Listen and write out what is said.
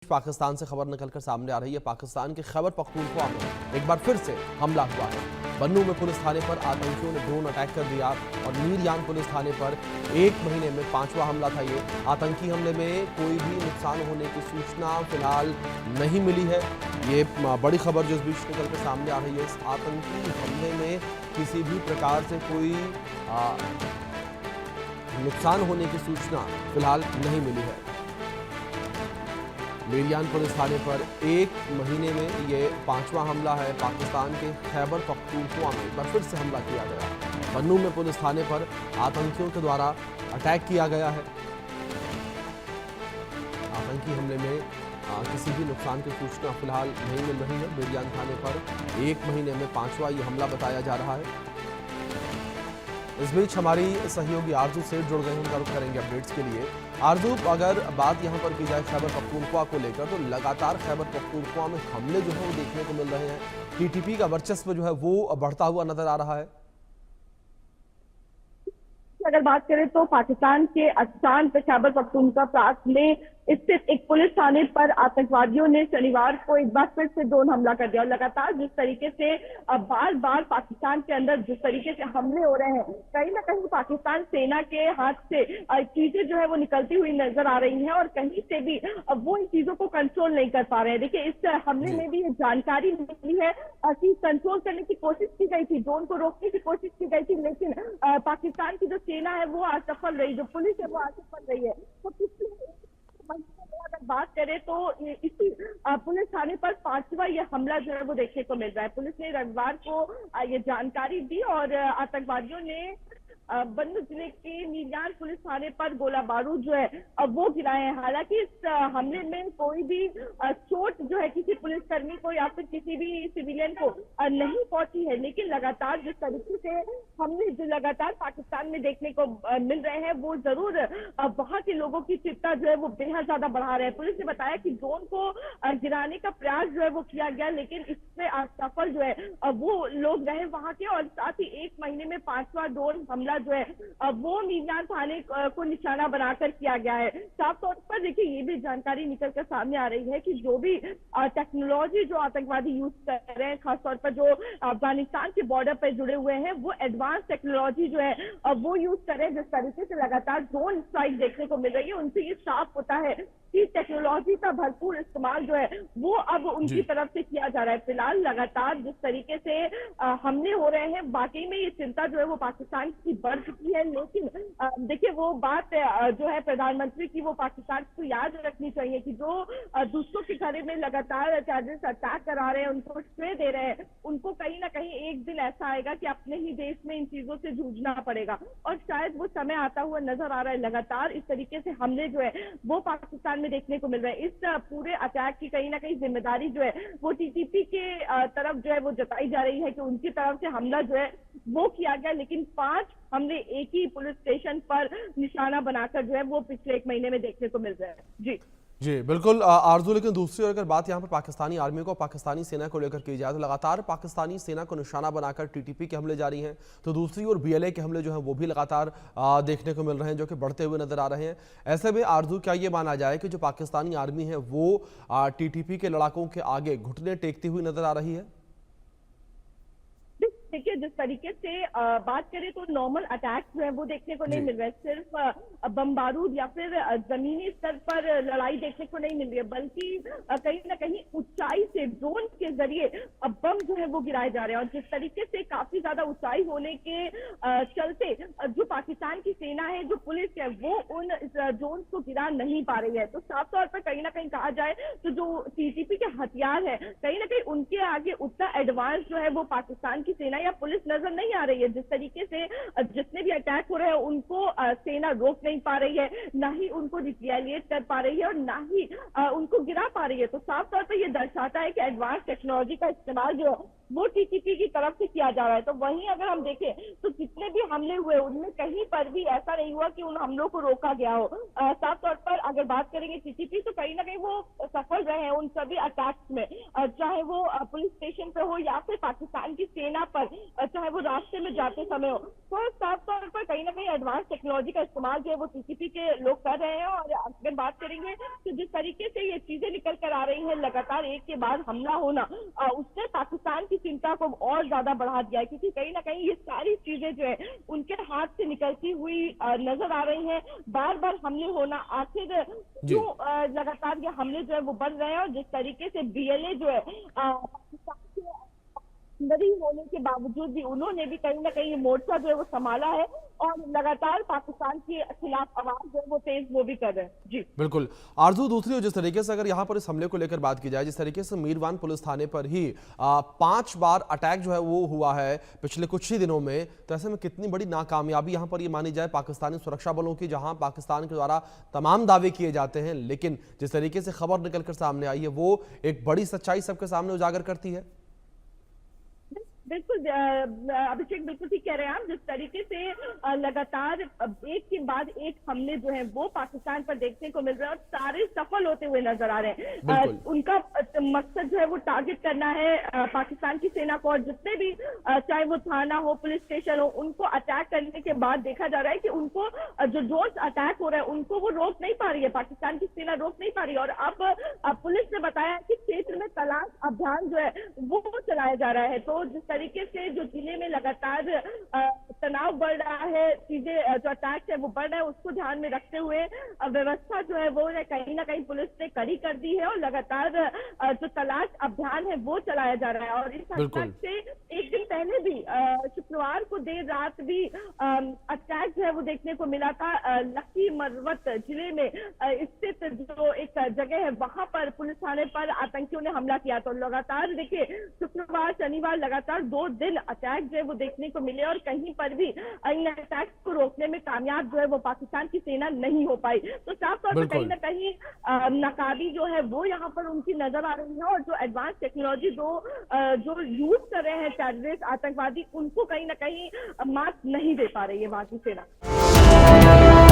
पाकिस्तान से खबर निकलकर सामने आ रही है। पाकिस्तान के खैबर पख्तूनख्वा में एक बार फिर से हमला हुआ है। बन्नू में पुलिस थाने पर आतंकियों ने ड्रोन अटैक कर दिया और मीरयान पुलिस थाने पर एक महीने में 5वां हमला था। ये आतंकी हमले में कोई भी नुकसान होने की सूचना फिलहाल नहीं मिली है। ये बड़ी खबर जो इस बीच निकलकर सामने आ रही है। इस आतंकी हमले में किसी भी प्रकार से कोई नुकसान होने की सूचना फिलहाल नहीं मिली है। मीरयान पुलिस थाने पर एक महीने में ये 5वां हमला है। पाकिस्तान के खैबर पख्तूनख्वा में एक बार फिर से हमला किया गया। बन्नू में पुलिस थाने पर आतंकियों के द्वारा अटैक किया गया है। आतंकी हमले में किसी भी नुकसान की सूचना फिलहाल नहीं मिल रही है। मीरयान थाने पर एक महीने में 5वां ये हमला बताया जा रहा है। इस बीच हमारी सहयोगी आरजू सेठ जुड़ गए, हम रुख करेंगे अपडेट्स के लिए। आरजू, अगर बात यहां पर की जाए खैबर पख्तूनख्वा को लेकर, तो लगातार खैबर पख्तूनख्वा में हमले जो है वो देखने को मिल रहे हैं। टीटीपी का वर्चस्व जो है वो बढ़ता हुआ नजर आ रहा है। अगर बात करें तो पाकिस्तान के अचान पे खैबर पख्तूनख्वा प्रांत में स्थित एक पुलिस थाने पर आतंकवादियों ने शनिवार को एक बार फिर से ड्रोन हमला कर दिया और लगातार जिस तरीके से बार बार पाकिस्तान के अंदर जिस तरीके से हमले हो रहे हैं, कहीं ना कहीं पाकिस्तान सेना के हाथ से चीजें जो है वो निकलती हुई नजर आ रही हैं और कहीं से भी वो इन चीजों को कंट्रोल नहीं कर पा रहे हैं। देखिए, इस हमले में भी जानकारी मिली है कि कंट्रोल करने की कोशिश की गई थी, ड्रोन को रोकने की कोशिश की गई थी, लेकिन पाकिस्तान की जो सेना है वो असफल रही, जो पुलिस है वो असफल रही है। तो पिछले अगर बात करें तो इसी पुलिस थाने पर 5वां ये हमला जो है वो देखने को मिल रहा है। पुलिस ने रविवार को ये जानकारी दी और आतंकवादियों ने बन्नू जिले के मीरयान पुलिस थाने पर गोला बारूद जो है वो गिराए हैं। हालांकि इस हमले में कोई भी चोट जो है किसी पुलिसकर्मी को या फिर किसी भी सिविलियन को नहीं पहुंची है, लेकिन लगातार जिस तरीके से हमले जो लगातार पाकिस्तान में देखने को मिल रहे हैं वो जरूर वहां के लोगों की चिंता जो है वो बेहद ज्यादा बढ़ा रहे हैं। पुलिस ने बताया कि ड्रोन को गिराने का प्रयास जो है वो किया गया, लेकिन इससे असफल जो है वो लोग रहे वहां के, और साथ ही एक महीने में 5वां ड्रोन हमला जो है वो मीरयान थाने को निशाना बनाकर किया गया है। साफ तौर पर देखिए, ये भी जानकारी निकलकर सामने आ रही है कि जो भी टेक्नोलॉजी जो आतंकवादी यूज कर रहे हैं, खासतौर पर जो अफगानिस्तान के बॉर्डर पर जुड़े हुए हैं, वो एडवांस टेक्नोलॉजी जो है वो यूज कर रहे हैं। जिस तरीके से लगातार ड्रोन स्ट्राइक देखने को मिल रही है, उनसे ये साफ होता है कि टेक्नोलॉजी का भरपूर इस्तेमाल जो है वो अब उनकी तरफ से किया जा रहा है। फिलहाल लगातार जिस तरीके से हमले हो रहे हैं, वाकई में ये चिंता जो है वो पाकिस्तान की बढ़ चुकी है। लेकिन देखिए, वो बात जो है प्रधानमंत्री की, वो पाकिस्तान को याद रखनी चाहिए कि जो दूसरों के घर में लगातार टेररिस्ट अटैक करा रहे हैं, उनको श्रेय दे रहे हैं, उनको कहीं ना कहीं एक दिन ऐसा आएगा कि अपने ही देश में इन चीजों से जूझना पड़ेगा और शायद वो समय आता हुआ नजर आ रहा है। लगातार इस तरीके से हमले जो है वो पाकिस्तान में देखने को मिल रहा है। इस पूरे अटैक की कहीं ना कहीं जिम्मेदारी जो है वो टीटीपी के तरफ जो है वो जताई जा रही है कि उनकी तरफ से हमला जो है वो किया गया, लेकिन 5 हमले एक ही पुलिस स्टेशन पर निशाना बनाकर जो है वो पिछले एक महीने में देखने को मिल रहा है। जी बिल्कुल आरजू, लेकिन दूसरी ओर अगर बात यहाँ पर पाकिस्तानी आर्मी को, पाकिस्तानी सेना को लेकर की जाए तो लगातार पाकिस्तानी सेना को निशाना बनाकर टीटीपी के हमले जारी हैं, तो दूसरी ओर बीएलए के हमले जो हैं वो भी लगातार देखने को मिल रहे हैं, जो कि बढ़ते हुए नजर आ रहे हैं। ऐसे में आरजू, क्या ये माना जाए कि जो पाकिस्तानी आर्मी है वो टीटीपी के लड़ाकों के आगे घुटने टेकती हुई नजर आ रही है? देखिए, जिस तरीके से बात करें तो नॉर्मल अटैक जो है वो देखने को नहीं मिल रहा है, सिर्फ बम बारूद या फिर जमीनी स्तर पर लड़ाई देखने को नहीं मिल रही है, बल्कि कहीं ना कहीं ऊंचाई से ड्रोन के जरिए बम जो है वो गिराए जा रहे हैं। और जिस तरीके से काफी ज्यादा ऊंचाई होने के चलते जो पाकिस्तान की सेना है, जो पुलिस है, वो उन ड्रोन को गिरा नहीं पा रही है। तो साफ तौर पर कहीं ना कहीं कहा जाए तो जो टीटीपी के हथियार है, कहीं ना कहीं उनके आगे उतना एडवांस जो है वो पाकिस्तान की सेना या पुलिस नजर नहीं आ रही है। जिस तरीके से जितने भी अटैक हो रहे हैं उनको सेना रोक नहीं पा रही है, ना ही उनको रिटेलिएट कर पा रही है और ना ही उनको गिरा पा रही है। तो साफ तौर पर यह दर्शाता है कि एडवांस टेक्नोलॉजी का इस्तेमाल जो वो टीटीपी की तरफ से किया जा रहा है। तो वहीं अगर हम देखें तो जितने भी हमले हुए उनमें कहीं पर भी ऐसा नहीं हुआ कि उन हमलों को रोका गया हो। साफ तौर पर अगर बात करेंगे टीटीपी तो कहीं ना कहीं वो सफल रहे हैं उन सभी अटैक्स में, चाहे वो पुलिस स्टेशन पर हो या फिर पाकिस्तान की सेना पर, चाहे वो रास्ते में जाते समय हो। तो साफ तौर पर कहीं ना कहीं एडवांस टेक्नोलॉजी का इस्तेमाल जो है वो टीटीपी के लोग कर रहे हैं। और अगर बात करेंगे तो जिस तरीके से ये चीजें निकल कर आ रही हैं लगातार एक के बाद हमला होना, उसने पाकिस्तान की चिंता को और ज्यादा बढ़ा दिया है, क्योंकि कहीं ना कहीं ये सारी चीजें जो है उनके हाथ से निकलती हुई नजर आ रही हैं। बार बार हमले होना, आखिर क्यों लगातार ये हमले जो है वो बढ़ रहे हैं। और जिस तरीके से बीएलए जो है पाकिस्तान के अंदर ही होने के बावजूद भी उन्होंने भी कहीं ना कहीं मोर्चा जो है वो संभाला है और लगातार पाकिस्तान के खिलाफ आवाज जो है वो तेज वो भी कर रहे हैं। जी बिल्कुल आरजू, दूसरी ओर जिस तरीके से अगर यहाँ पर इस हमले को लेकर बात की जाए, जिस तरीके से मीरवान पुलिस थाने पर ही 5 बार अटैक जो है वो हुआ है पिछले कुछ ही दिनों में, तो ऐसे में कितनी बड़ी नाकामयाबी यहाँ पर ये मानी जाए पाकिस्तानी सुरक्षा बलों की, जहां पाकिस्तान के द्वारा तमाम दावे किए जाते हैं, लेकिन जिस तरीके से खबर निकलकर सामने आई है वो एक बड़ी सच्चाई सबके सामने उजागर करती है। बिल्कुल अभिषेक, बिल्कुल ठीक कह रहे हैं आप। जिस तरीके से लगातार एक के बाद एक हमले जो है वो पाकिस्तान पर देखने को मिल रहे हैं और सारे सफल होते हुए नजर आ रहे हैं। उनका मकसद जो है वो टारगेट करना है पाकिस्तान की सेना को, और जितने भी चाहे वो थाना हो, पुलिस स्टेशन हो, उनको अटैक करने के बाद देखा जा रहा है कि उनको जो ड्रोन अटैक हो रहा है उनको वो रोक नहीं पा रही है, पाकिस्तान की सेना रोक नहीं पा रही है। और अब पुलिस ने बताया कि क्षेत्र में तलाश अभियान जो है वो चलाया जा रहा है। तो जिस तरीके से जो जिले में लगातार तनाव बढ़ रहा है, चीजें जो अटैक है वो बढ़ रहा है, उसको ध्यान में रखते हुए व्यवस्था जो है वो कहीं ना कहीं पुलिस ने कड़ी कर दी है और लगातार जो तलाश अभियान है वो चलाया जा रहा है। और इस अटैक से एक दिन पहले भी शुक्रवार को देर रात भी अटैक जो है वो देखने को मिला था लकी मरवत जिले में स्थित जो एक जगह है वहां पर पुलिस थाने पर आतंकियों ने हमला किया। तो लगातार देखिए शुक्रवार शनिवार लगातार 2 दिन अटैक जो है वो देखने को मिले और कहीं पर भी इन अटैक्स को रोकने में कामयाब जो है वो पाकिस्तान की सेना नहीं हो पाई। तो साफ तौर पर कहीं ना कहीं नाकाबी जो है वो यहाँ पर उनकी नजर आ रही है और जो एडवांस टेक्नोलॉजी जो यूज कर रहे हैं टेररिस्ट आतंकवादी, उनको कहीं ना कहीं मात नहीं दे पा रही है वहां की सेना।